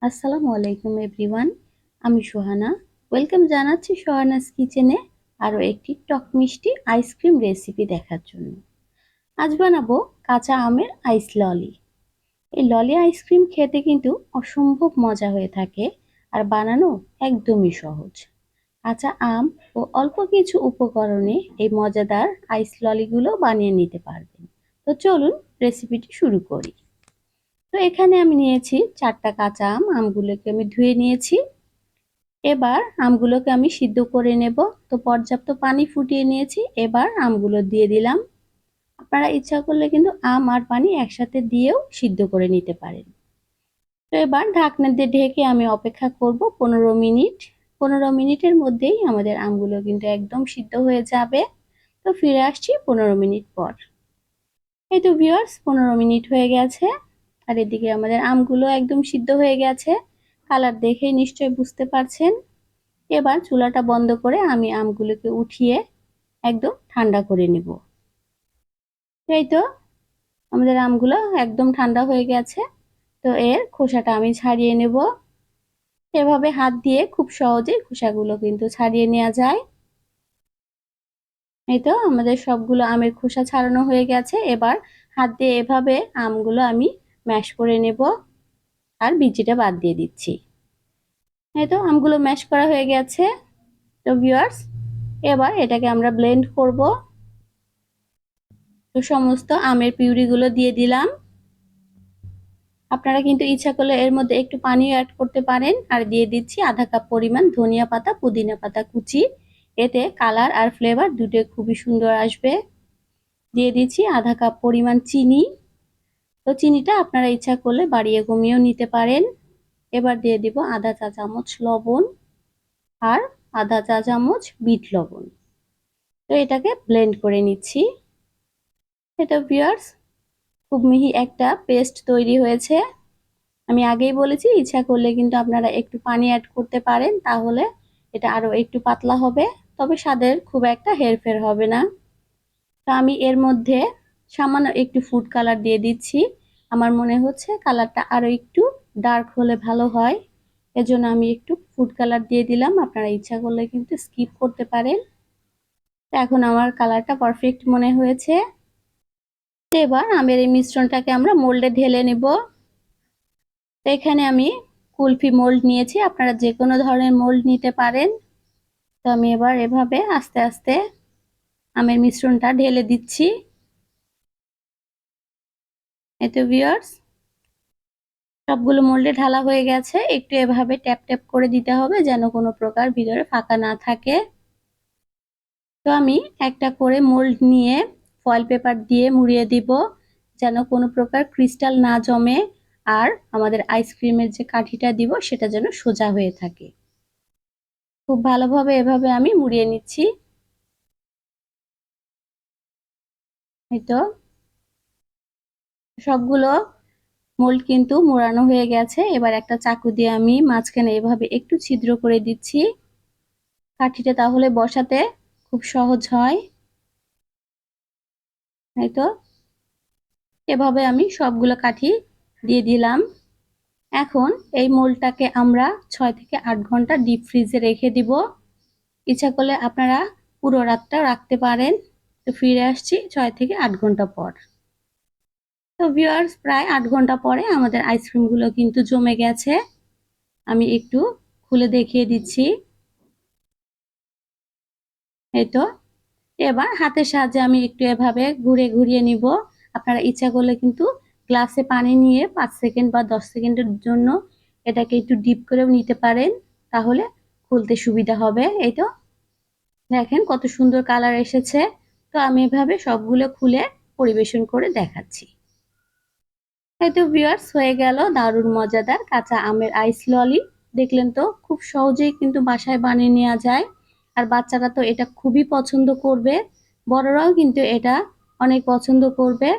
আসসালামু আলাইকুম এভরিওয়ান। আমি সোহানা। ওয়েলকাম জানাচ্ছি সোহানাস কিচেনে আরও একটি টক মিষ্টি আইসক্রিম রেসিপি দেখার জন্য। আজ বানাবো কাঁচা আমের আইস ললি। এই ললি আইসক্রিম খেতে কিন্তু অসম্ভব মজা হয়ে থাকে আর বানানো একদমই সহজ। কাঁচা আম ও অল্প কিছু উপকরণে এই মজাদার আইস ললিগুলো বানিয়ে নিতে পারবেন। তো চলুন রেসিপিটি শুরু করি। তো এখানে আমি নিয়েছি 4টা কাঁচা আম। আমগুলোকে আমি ধুয়ে নিয়েছি। এবার আমগুলোকে আমি সিদ্ধ করে নেব। তো পর্যাপ্ত পানি ফুটিয়ে নিয়েছি। এবার আমগুলো দিয়ে দিলাম। আপনারা ইচ্ছা করলে কিন্তু আম আর পানি একসাথে দিয়েও সিদ্ধ করে নিতে পারেন। তো এবার ঢাকনা দিয়ে ঢেকে আমি অপেক্ষা করব 15 মিনিট। 15 মিনিটের মধ্যেই আমাদের আমগুলো কিন্তু একদম সিদ্ধ হয়ে যাবে। তো ফিরে আসছি 15 মিনিট পর। এই তো ভিউয়ার্স, 15 মিনিট হয়ে গেছে আর এদিকে আমাদের আমগুলো একদম সিদ্ধ হয়ে গেছে। কালার দেখেই নিশ্চয়ই বুঝতে পারছেন। এবার চুলাটা বন্ধ করে আমি আমগুলোকে উঠিয়ে একদম ঠান্ডা করে নেব। এই তো আমাদের আমগুলো একদম ঠান্ডা হয়ে গেছে। তো এর খোসাটা আমি ছাড়িয়ে নেব। এভাবে হাত দিয়ে খুব সহজেই খোসাগুলো কিন্তু ছাড়িয়ে নেওয়া যায়। এই তো আমাদের সবগুলো আমের খোসা ছাড়ানো হয়ে গেছে। এবার হাত দিয়ে এভাবে আমগুলো আমি ম্যাশ করে নেব আর বিচিটা বাদ দিয়ে দিচ্ছি। এই তো আমগুলো ম্যাশ করা হয়ে গেছে। তো ভিউয়ার্স, এবার এটাকে আমরা ব্লেন্ড করব। তো সমস্ত আমের পিউরিগুলো দিয়ে দিলাম। আপনারা কিন্তু ইচ্ছা করলে এর মধ্যে একটু পানিও অ্যাড করতে পারেন। আর দিয়ে দিচ্ছি আধা কাপ পরিমাণ ধনিয়া পাতা, পুদিনা পাতা কুচি। এতে কালার আর ফ্লেভার দুটোই খুবই সুন্দর আসবে। দিয়ে দিচ্ছি আধা কাপ পরিমাণ চিনি। তো চিনিটা আপনারা ইচ্ছা করলে বাড়িয়ে কমিয়েও নিতে পারেন। এবার দিয়ে দিব আধা চা চামচ লবণ আর আধা চা চামচ বিট লবণ। তো এটাকে ব্লেন্ড করে নিচ্ছি। এটা ভিউয়ার্স, খুব মিহি একটা পেস্ট তৈরি হয়েছে। আমি আগেই বলেছি ইচ্ছা করলে কিন্তু আপনারা একটু পানি অ্যাড করতে পারেন, তাহলে এটা আরো একটু পাতলা হবে। তবে স্বাদের খুব একটা হেরফের হবে না। তো আমি এর মধ্যে সামান্য একটু ফুড কালার দিয়ে দিচ্ছি। আমার মনে হচ্ছে কালারটা আরো একটু ডার্ক হলে ভালো হয়। এজন্য আমি একটু ফুড কালার দিয়ে দিলাম। আপনারা ইচ্ছা করলে কিন্তু স্কিপ করতে পারেন। তো এখন আমার কালারটা পারফেক্ট মনে হয়েছে। এবার আমের এই মিশ্রণটাকে আমরা মোল্ডে ঢেলে নেব। তো এখানে আমি কুলফি মোল্ড নিয়েছি, আপনারা যে কোনো ধরনের মোল্ড নিতে পারেন। তো আমি এবার এভাবে আস্তে আস্তে আমের মিশ্রণটা ঢেলে দিচ্ছি। এই তো ভিউয়ার্স, সবগুলো মোল্ডে ঢালা হয়ে গেছে। একটু এভাবে ট্যাপ ট্যাপ করে দিতে হবে যেন কোনো প্রকার ভিতরে ফাঁকা না থাকে। তো আমি একটা করে মোল্ড নিয়ে ফয়েল পেপার দিয়ে মুড়িয়ে দিব যেন কোনো প্রকার ক্রিস্টাল না জমে আর আমাদের আইসক্রিমের যে কাঠিটা দিব সেটা যেন সোজা হয়ে থাকে। খুব ভালোভাবে এভাবে আমি মুড়িয়ে নিচ্ছি। এই তো সবগুলো মোল্ড কিন্তু মোড়ানো হয়ে গেছে। এবার একটা চাকু দিয়ে আমি মাঝখানে এভাবে একটু ছিদ্র করে দিচ্ছি কাঠিটা, তাহলে বসাতে খুব সহজ হয়। এই তো এভাবে আমি সবগুলো কাঠি দিয়ে দিলাম। এখন এই মোল্ডটাকে আমরা 6 থেকে 8 ঘন্টা ডিপ ফ্রিজে রেখে দিব। ইচ্ছা করলে আপনারা পুরো রাতটা রাখতে পারেন। তো ফিরে আসছি 6 থেকে 8 ঘন্টা পর। তো ভিউয়ার্স, প্রায় 8 ঘন্টা পরে আমাদের আইসক্রিমগুলো কিন্তু জমে গেছে। আমি একটু খুলে দেখিয়ে দিচ্ছি। এই তো এবার হাতের সাহায্যে আমি একটু এভাবে ঘুরিয়ে নিব। আপনারা ইচ্ছা করলে কিন্তু গ্লাসে পানি নিয়ে 5 সেকেন্ড বা 10 সেকেন্ডের জন্য এটাকে একটু ডিপ করেও নিতে পারেন, তাহলে খুলতে সুবিধা হবে। এই তো দেখেন কত সুন্দর কালার এসেছে। তো আমি এভাবে সবগুলো খুলে পরিবেশন করে দেখাচ্ছি। এই তো ভিউয়ার্স, হয়ে গেল দারুণ মজাদার কাঁচা আমের আইস ললি। দেখলেন তো, খুব সহজেই কিন্তু বাসায় বানিয়ে নেওয়া যায়। আর বাচ্চারা তো এটা খুবই পছন্দ করবে, বড়রাও কিন্তু এটা অনেক পছন্দ করবে।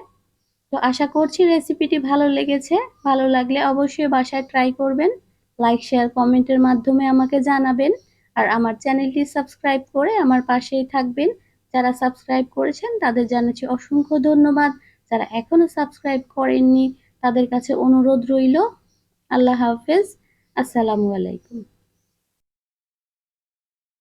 তো আশা করছি রেসিপিটি ভালো লেগেছে। ভালো লাগলে অবশ্যই বাসায় ট্রাই করবেন। লাইক শেয়ার কমেন্টের মাধ্যমে আমাকে জানাবেন। আর আমার চ্যানেলটি সাবস্ক্রাইব করে আমার পাশেই থাকবেন। যারা সাবস্ক্রাইব করেছেন তাদের জানাচ্ছি অসংখ্য ধন্যবাদ। যারা এখনো সাবস্ক্রাইব করেননি তাদের কাছে অনুরোধ রইল। আল্লাহ হাফেজ। আসসালামু আলাইকুম।